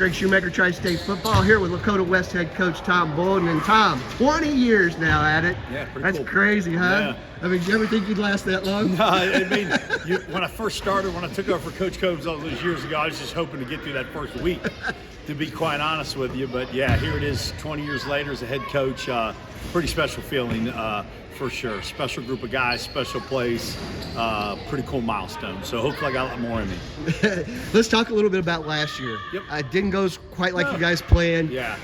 Greg Shoemaker, TriState Football, here with Lakota West head coach Tom Bolden. And Tom, 20 years now at it. Yeah, pretty That's cool. crazy, huh? Yeah. I mean, did you ever think you'd last that long? No, I mean, when I first started, when I took over for Coach Combs all those years ago, I was just hoping to get through that first week, to be quite honest with you. But yeah, here it is 20 years later as a head coach. Pretty special feeling, for sure. Special group of guys, special place, pretty cool milestone. So hopefully I got a lot more in me. Let's talk a little bit about last year. Yep. It didn't go quite like you guys planned. Yeah.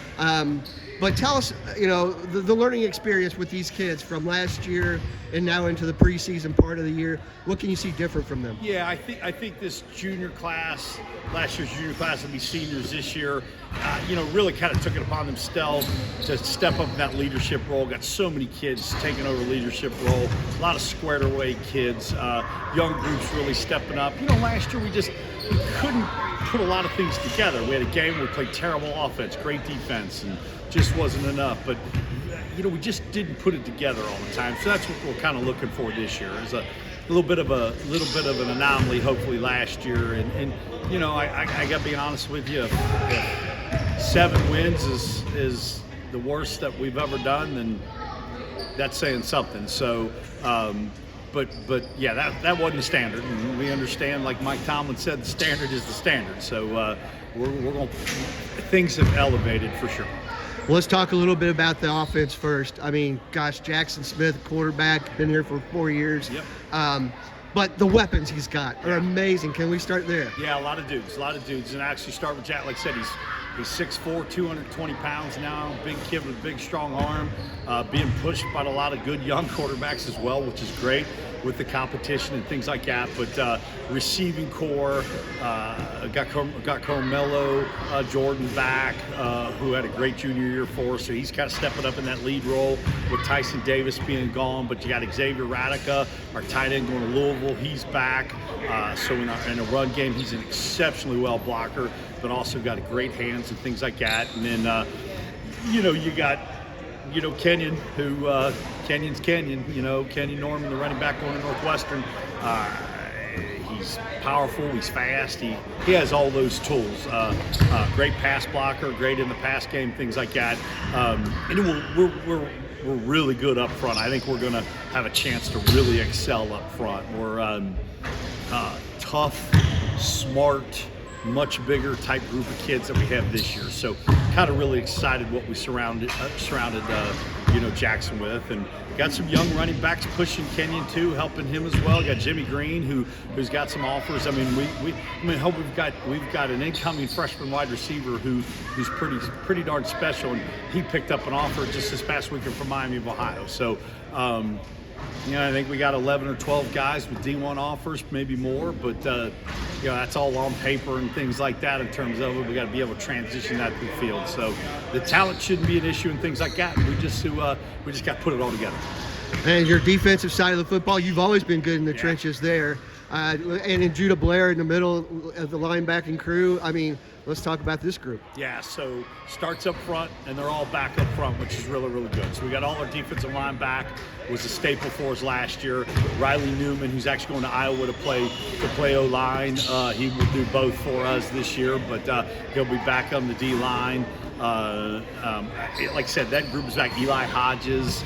But tell us, the learning experience with these kids from last year and now into the preseason part of the year. What can you see different from them? Yeah, I think this junior class, last year's junior class, will be seniors this year. Really kind of took it upon themselves to step up in that leadership role. Got so many kids taking over leadership role. A lot of squared away kids. Young groups really stepping up. Last year we couldn't put a lot of things together. We had a game where we played terrible offense, great defense, and just wasn't enough. But we just didn't put it together all the time. So that's what we're kind of looking for this year. Is a little bit of an anomaly, hopefully last year. And I got to be honest with you. If 7 wins is the worst that we've ever done, then that's saying something. So. But yeah, that wasn't the standard, and we understand. Like Mike Tomlin said, the standard is the standard. So we're going. Things have elevated for sure. Well, let's talk a little bit about the offense first. I mean, gosh, Jackson Smith, quarterback, been here for 4 years. Yep. But the weapons he's got are amazing. Can we start there? Yeah, a lot of dudes. And actually start with Jack. Like I said, he's 6'4", 220 pounds now. Big kid with a big, strong arm. Being pushed by a lot of good young quarterbacks as well, which is great with the competition and things like that. But receiving core, got Carmelo Jordan back, who had a great junior year for us. So he's kind of stepping up in that lead role with Tyson Davis being gone. But you got Xavier Radica, our tight end, going to Louisville. He's back. So in a run game, he's an exceptionally well blocker, but also got great hands and things like that. And then, you got, Kenyon, who Kenyon's Kenyon. Kenyon Norman, the running back going to Northwestern. He's powerful. He's fast. He has all those tools. Great pass blocker, great in the pass game, things like that. And we're really good up front. I think we're going to have a chance to really excel up front. We're tough, smart, much bigger type group of kids that we have this year. So kind of really excited what we surrounded Jackson with, and got some young running backs pushing Kenyon too, helping him as well. Got Jimmy Green who's got some offers. I mean, we've got an incoming freshman wide receiver who's pretty darn special, and he picked up an offer just this past weekend from Miami of Ohio. So I think we got 11 or 12 guys with D1 offers, maybe more, but that's all on paper and things like that in terms of it. We got to be able to transition that through the field. So the talent shouldn't be an issue and things like that. We just got to put it all together. And your defensive side of the football, you've always been good in the trenches there. And in Judah Blair in the middle of the linebacking crew. I mean, let's talk about this group. Yeah, so starts up front, and they're all back up front, which is really, really good. So we got all our defensive line back. Was a staple for us last year. Riley Newman, who's actually going to Iowa to play O-line. He will do both for us this year, but he'll be back on the D-line. Like I said, that group is back. Eli Hodges.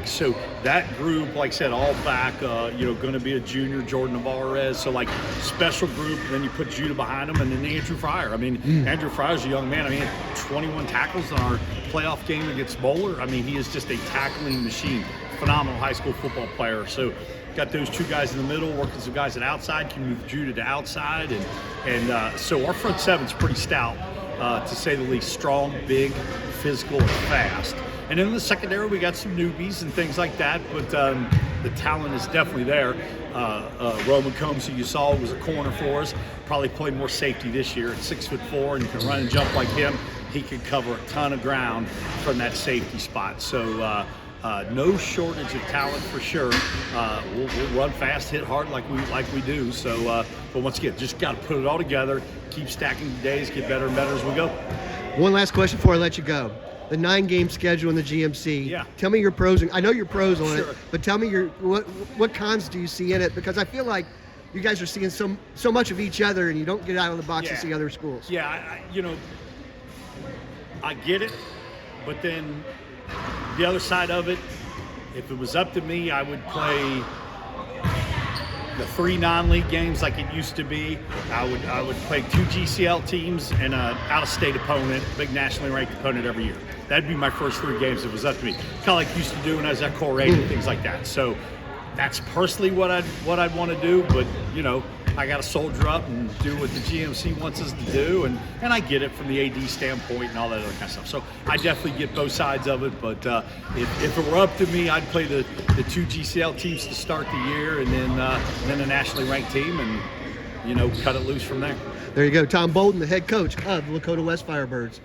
So that group, like I said, all back, going to be a junior, Jordan Navarez. So special group, and then you put Judah behind him, and then Andrew Fryer. I mean, Andrew Fryer's a young man. I mean, he had 21 tackles in our playoff game against Bowler. I mean, he is just a tackling machine. Phenomenal high school football player. So got those two guys in the middle, working some guys at outside, can move Judah to outside. And so our front seven's pretty stout, to say the least. Strong, big, physical, and fast. And in the secondary, we got some newbies and things like that, but the talent is definitely there. Roman Combs, who you saw, was a corner for us. Probably played more safety this year at 6'4", and can run and jump like him. He could cover a ton of ground from that safety spot. So no shortage of talent for sure. We'll run fast, hit hard like we do. So, but once again, just got to put it all together, keep stacking the days, get better and better as we go. One last question before I let you go. The 9-game schedule in the GMC. Yeah. Tell me your pros. I know your pros on Sure. it, but tell me what cons do you see in it? Because I feel like you guys are seeing so much of each other, and you don't get out of the box to see other schools. Yeah, I get it, but then the other side of it, if it was up to me, I would play the 3 non-league games like it used to be. I would play 2 GCL teams and an out-of-state opponent, big nationally ranked opponent every year. That'd be my first 3 games if it was up to me. Kind of like I used to do when I was at Core 8 and things like that. So that's personally what I'd want to do, but I got to soldier up and do what the GMC wants us to do, and I get it from the AD standpoint and all that other kind of stuff. So I definitely get both sides of it, but if it were up to me, I'd play the 2 GCL teams to start the year, and then a nationally ranked team, and cut it loose from there. There you go, Tom Bolden, the head coach of the Lakota West Firebirds.